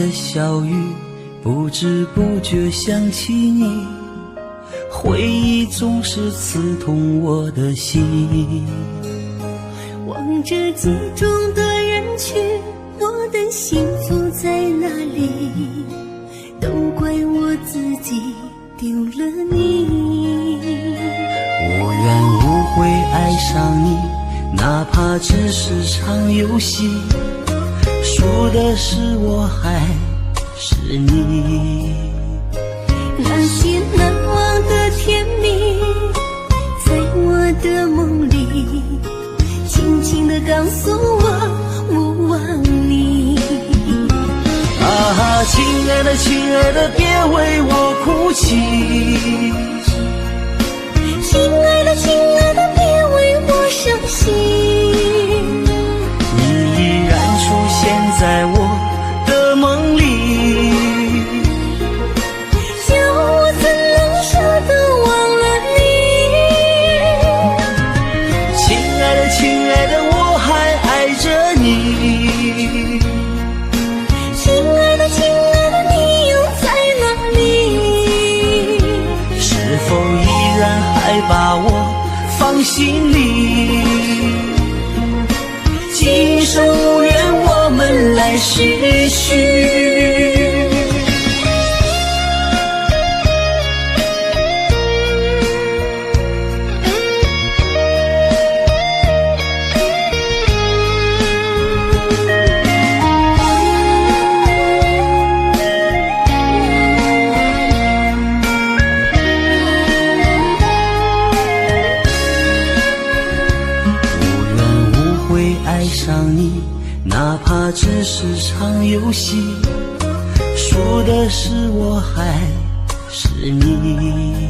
小雨不知不觉想起你，回忆总是刺痛我的心。望着记中的人群，我的幸福在哪里？都怪我自己丢了你。无缘无悔爱上你，哪怕只是场游戏，输的是我还是你。那些难忘的甜蜜，在我的梦里轻轻地告诉我，我忘你。啊，亲爱的亲爱的，别为我哭泣。亲爱的亲爱的，别为我伤心。你依然出现在我的梦里，叫我怎能舍得忘了你。亲爱的亲爱的，我还爱着你。亲爱的亲爱的，你又在哪里？是否依然还把我放心里？今生无缘，我们来续续。爱上你，哪怕只是场游戏，输的是我还是你。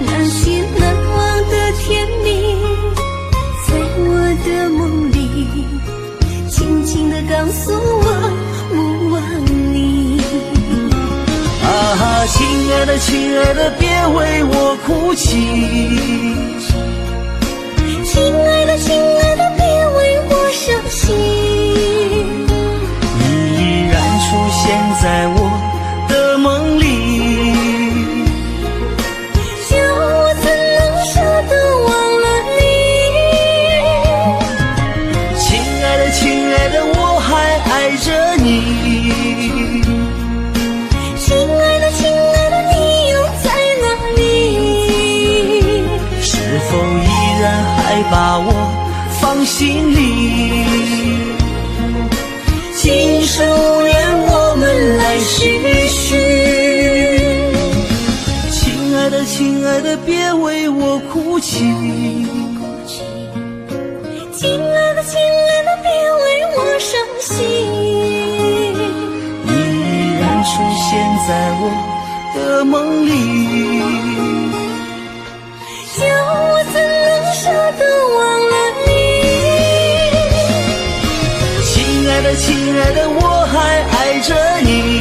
那些难忘的甜蜜，在我的梦里轻轻地告诉我，我忘你。啊，亲爱的亲爱的，别为我哭泣。亲爱的亲爱的，别为我伤心。你依然出现在我的梦里，叫我怎能舍得忘了你。亲爱的亲爱的，我还爱着你。亲爱的亲爱的，你又在哪里？是否依然还把我放心里？今生无缘，我们来续续。亲爱的亲爱的，别为我哭泣。亲爱的亲爱的，别为我伤心。你依然出现在我的梦里，叫我怎能舍得忘了你。亲爱的亲爱的，我还爱着你。